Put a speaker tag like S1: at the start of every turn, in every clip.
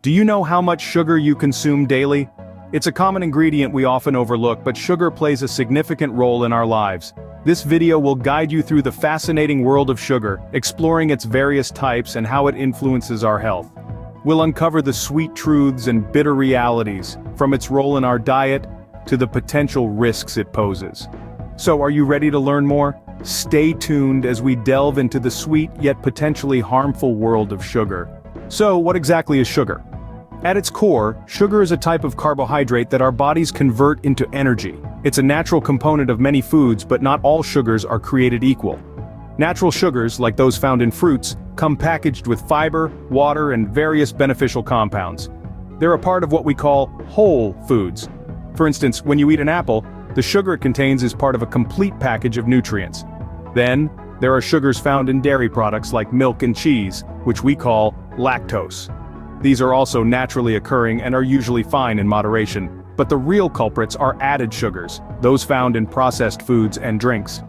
S1: Do you know how much sugar you consume daily? It's a common ingredient we often overlook, but sugar plays a significant role in our lives. This video will guide you through the fascinating world of sugar, exploring its various types and how it influences our health. We'll uncover the sweet truths and bitter realities, from its role in our diet to the potential risks it poses. So are you ready to learn more? Stay tuned as we delve into the sweet yet potentially harmful world of sugar. So what exactly is sugar? At its core, sugar is a type of carbohydrate that our bodies convert into energy. It's a natural component of many foods, but not all sugars are created equal. Natural sugars, like those found in fruits, come packaged with fiber, water, and various beneficial compounds. They're a part of what we call whole foods. For instance, when you eat an apple, the sugar it contains is part of a complete package of nutrients. Then, there are sugars found in dairy products like milk and cheese, which we call lactose. These are also naturally occurring and are usually fine in moderation, but the real culprits are added sugars, those found in processed foods and drinks.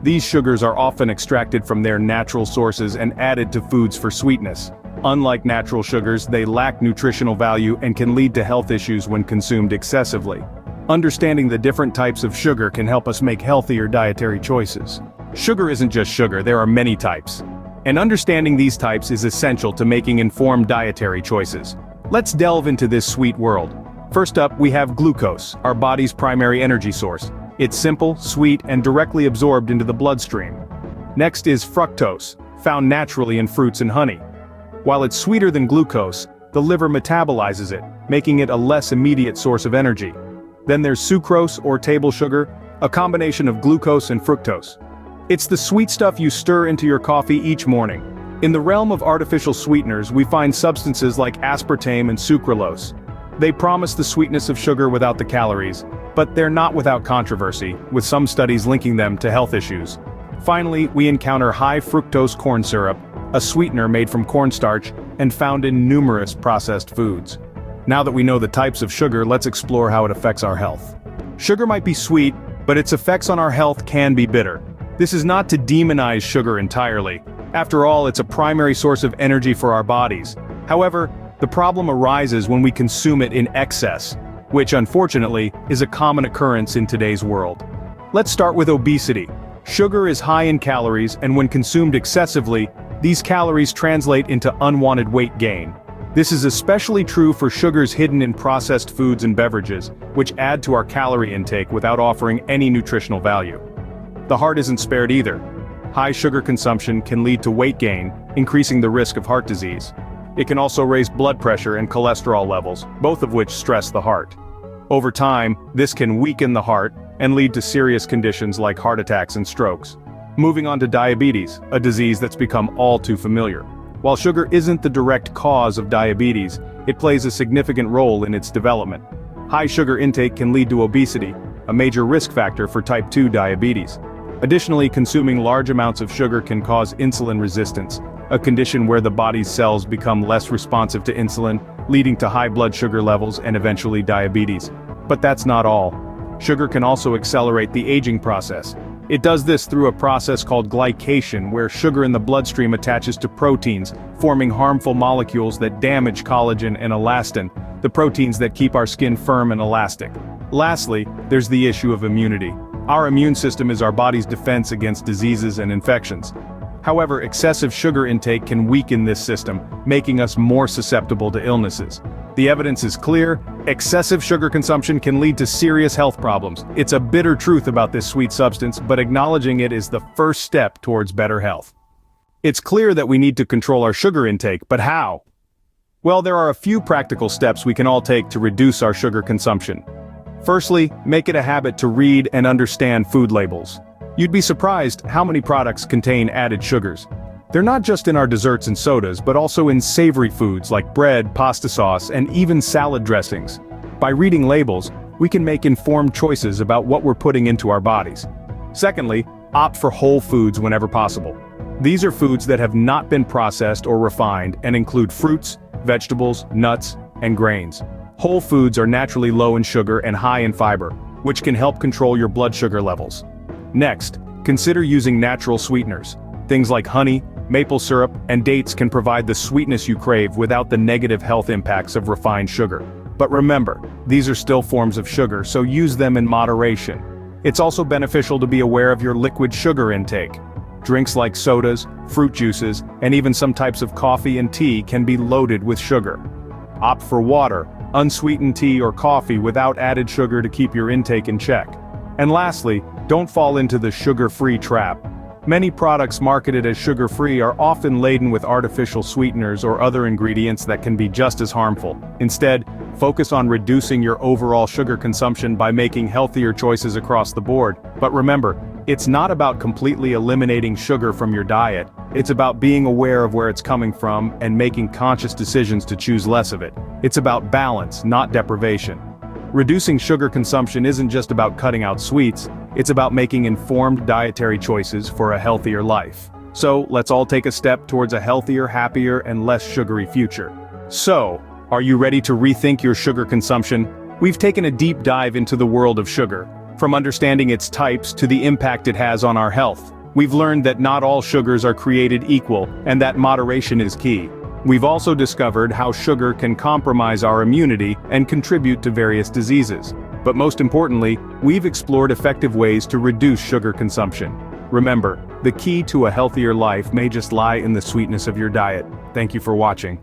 S1: These sugars are often extracted from their natural sources and added to foods for sweetness. Unlike natural sugars, they lack nutritional value and can lead to health issues when consumed excessively. Understanding the different types of sugar can help us make healthier dietary choices. Sugar isn't just sugar, there are many types. And understanding these types is essential to making informed dietary choices. Let's delve into this sweet world. First up, we have glucose, our body's primary energy source. It's simple, sweet, and directly absorbed into the bloodstream. Next is fructose, found naturally in fruits and honey. While it's sweeter than glucose, the liver metabolizes it, making it a less immediate source of energy. Then there's sucrose, or table sugar, a combination of glucose and fructose. It's the sweet stuff you stir into your coffee each morning. In the realm of artificial sweeteners, we find substances like aspartame and sucralose. They promise the sweetness of sugar without the calories, but they're not without controversy, with some studies linking them to health issues. Finally, we encounter high fructose corn syrup, a sweetener made from cornstarch and found in numerous processed foods. Now that we know the types of sugar, let's explore how it affects our health. Sugar might be sweet, but its effects on our health can be bitter. This is not to demonize sugar entirely. After all, it's a primary source of energy for our bodies. However, the problem arises when we consume it in excess, which unfortunately is a common occurrence in today's world. Let's start with obesity. Sugar is high in calories, and when consumed excessively, these calories translate into unwanted weight gain. This is especially true for sugars hidden in processed foods and beverages, which add to our calorie intake without offering any nutritional value. The heart isn't spared either. High sugar consumption can lead to weight gain, increasing the risk of heart disease. It can also raise blood pressure and cholesterol levels, both of which stress the heart. Over time, this can weaken the heart and lead to serious conditions like heart attacks and strokes. Moving on to diabetes, a disease that's become all too familiar. While sugar isn't the direct cause of diabetes, it plays a significant role in its development. High sugar intake can lead to obesity, a major risk factor for type 2 diabetes. Additionally, consuming large amounts of sugar can cause insulin resistance, a condition where the body's cells become less responsive to insulin, leading to high blood sugar levels and eventually diabetes. But that's not all. Sugar can also accelerate the aging process. It does this through a process called glycation, where sugar in the bloodstream attaches to proteins, forming harmful molecules that damage collagen and elastin, the proteins that keep our skin firm and elastic. Lastly, there's the issue of immunity. Our immune system is our body's defense against diseases and infections. However, excessive sugar intake can weaken this system, making us more susceptible to illnesses. The evidence is clear: excessive sugar consumption can lead to serious health problems. It's a bitter truth about this sweet substance, but acknowledging it is the first step towards better health. It's clear that we need to control our sugar intake, but how? Well, there are a few practical steps we can all take to reduce our sugar consumption. Firstly, make it a habit to read and understand food labels. You'd be surprised how many products contain added sugars. They're not just in our desserts and sodas, but also in savory foods like bread, pasta sauce, and even salad dressings. By reading labels, we can make informed choices about what we're putting into our bodies. Secondly, opt for whole foods whenever possible. These are foods that have not been processed or refined and include fruits, vegetables, nuts, and grains. Whole foods are naturally low in sugar and high in fiber, which can help control your blood sugar levels. Next, consider using natural sweeteners. Things like honey, Maple syrup and dates can provide the sweetness you crave without the negative health impacts of refined sugar. But remember, these are still forms of sugar, so use them in moderation. It's also beneficial to be aware of your liquid sugar intake. Drinks like sodas, fruit juices, and even some types of coffee and tea can be loaded with sugar. Opt for water, unsweetened tea or coffee without added sugar to keep your intake in check. And lastly, don't fall into the sugar-free trap. Many products marketed as sugar-free are often laden with artificial sweeteners or other ingredients that can be just as harmful. Instead, focus on reducing your overall sugar consumption by making healthier choices across the board. But remember, it's not about completely eliminating sugar from your diet. It's about being aware of where it's coming from and making conscious decisions to choose less of it. It's about balance, not deprivation. Reducing sugar consumption isn't just about cutting out sweets, it's about making informed dietary choices for a healthier life. So, let's all take a step towards a healthier, happier, and less sugary future. So, are you ready to rethink your sugar consumption? We've taken a deep dive into the world of sugar, from understanding its types to the impact it has on our health. We've learned that not all sugars are created equal, and that moderation is key. We've also discovered how sugar can compromise our immunity and contribute to various diseases. But most importantly, we've explored effective ways to reduce sugar consumption. Remember, the key to a healthier life may just lie in the sweetness of your diet. Thank you for watching.